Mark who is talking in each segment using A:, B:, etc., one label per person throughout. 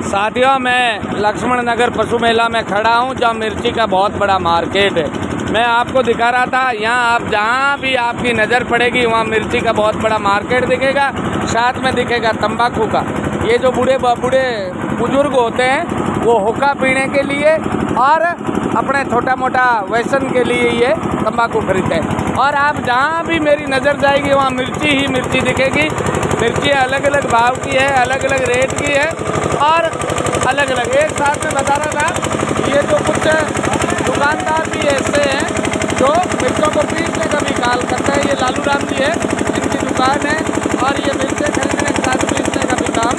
A: साथियों, मैं लक्ष्मण नगर पशु मेला में खड़ा हूँ, जहाँ मिर्ची का बहुत बड़ा मार्केट है। मैं आपको दिखा रहा था, यहाँ आप जहाँ भी आपकी नज़र पड़ेगी वहाँ मिर्ची का बहुत बड़ा मार्केट दिखेगा। साथ में दिखेगा तंबाकू का। ये जो बूढ़े बुजुर्ग होते हैं वो हुक्का पीने के लिए और अपने छोटा मोटा व्यसन के लिए ये तंबाकू खरीदते हैं। और आप जहाँ भी मेरी नज़र जाएगी वहाँ मिर्ची ही मिर्ची दिखेगी। मिर्ची अलग अलग भाव की है, अलग अलग रेट की है और अलग अलग। एक साथ में बता रहा था, ये जो कुछ दुकानदार भी ऐसे हैं जो मिर्चों को पीसने का भी काम करते हैं। ये लालू राम जी है, इनकी दुकान है और ये मिर्चें खरीदने के साथ पीसने का भी काम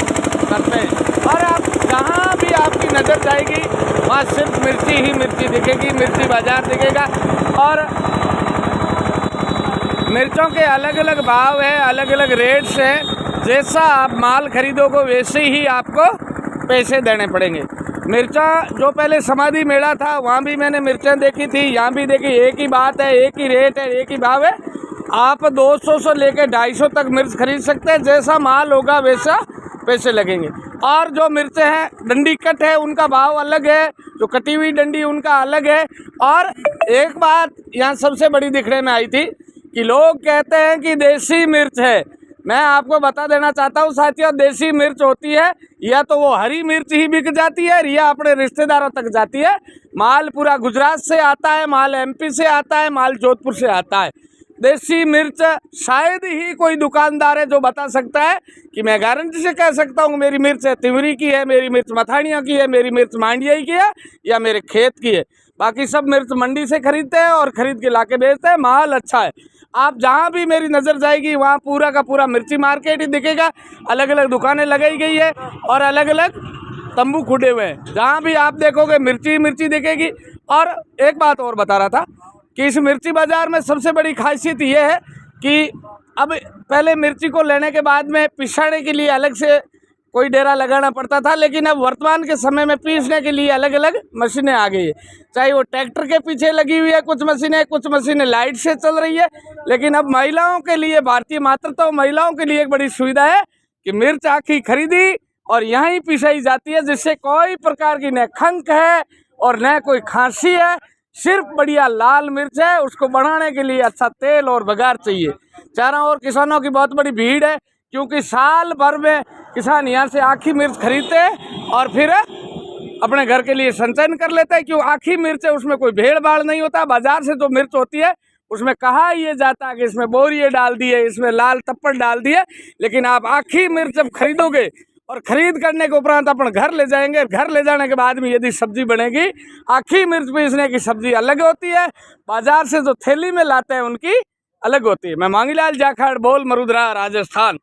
A: करते हैं। और आप जहाँ भी आपकी नज़र जाएगी वहाँ सिर्फ मिर्ची ही मिर्ची दिखेगी, मिर्ची बाज़ार दिखेगा। और मिर्चों के अलग अलग भाव है, अलग अलग रेट्स हैं। जैसा आप माल खरीदोगे वैसे ही आपको पैसे देने पड़ेंगे। मिर्चा जो पहले समाधि मेला था वहाँ भी मैंने मिर्चें देखी थी, यहाँ भी देखी। एक ही बात है, एक ही रेट है, एक ही भाव है। आप 200 से लेकर 250 तक मिर्च खरीद सकते हैं। जैसा माल होगा वैसा पैसे लगेंगे। और जो मिर्चें हैं डंडी कट है उनका भाव अलग है, जो कटी हुई डंडी उनका अलग है। और एक बात यहाँ सबसे बड़ी दिखने में आई थी कि लोग कहते हैं कि देसी मिर्च है। मैं आपको बता देना चाहता हूँ साथियों, देसी मिर्च होती है या तो वो हरी मिर्च ही बिक जाती है या अपने रिश्तेदारों तक जाती है। माल पूरा गुजरात से आता है, माल एमपी से आता है, माल जोधपुर से आता है। देसी मिर्च शायद ही कोई दुकानदार है जो बता सकता है कि मैं गारंटी से कह सकता हूँ मेरी मिर्च तिवरी की है, मेरी मिर्च मथानिया की है, मेरी मिर्च मांडियाई की है या मेरे खेत की है। बाकी सब मिर्च मंडी से खरीदते हैं और ख़रीद के लाके बेचते हैं। माल अच्छा है। आप जहाँ भी मेरी नज़र जाएगी वहाँ पूरा का पूरा मिर्ची मार्केट ही दिखेगा। अलग अलग दुकानें लगाई गई है और अलग अलग तंबू खुदे हुए हैं। जहाँ भी आप देखोगे मिर्ची मिर्ची दिखेगी। और एक बात और बता रहा था कि इस मिर्ची बाज़ार में सबसे बड़ी खासियत ये है कि अब पहले मिर्ची को लेने के बाद में पिसाने के लिए अलग से कोई डेरा लगाना पड़ता था, लेकिन अब वर्तमान के समय में पीसने के लिए अलग अलग मशीनें आ गई है। चाहे वो ट्रैक्टर के पीछे लगी हुई है कुछ मशीनें लाइट से चल रही है। लेकिन अब महिलाओं के लिए, भारतीय मातृत्व महिलाओं के लिए एक बड़ी सुविधा है कि मिर्च आखी खरीदी और यहाँ ही पिसाई जाती है, जिससे कोई प्रकार की न खंक है और न कोई खांसी है। सिर्फ बढ़िया लाल मिर्च है, उसको बनाने के लिए अच्छा तेल और बघार चाहिए। चारों ओर किसानों की बहुत बड़ी भीड़ है, क्योंकि साल भर में किसान यहाँ से आखी मिर्च खरीदते हैं और फिर अपने घर के लिए संचयन कर लेते हैं। क्यों? आखी मिर्च है, उसमें कोई भेड़ भाड़ नहीं होता। बाजार से जो मिर्च होती है उसमें कहा ये जाता है कि इसमें बोरिए डाल दिए, इसमें लाल तप्पड़ डाल दिए। लेकिन आप आखी मिर्च जब खरीदोगे और ख़रीद करने के उपरांत अपन घर ले जाएंगे, घर ले जाने के बाद में यदि सब्जी बनेगी, आखी मिर्च पीसने की सब्जी अलग होती है, बाजार से जो थैली में लाते हैं उनकी अलग होती है। मैं मांगीलाल जाखड़, बोल मरुधरा, राजस्थान।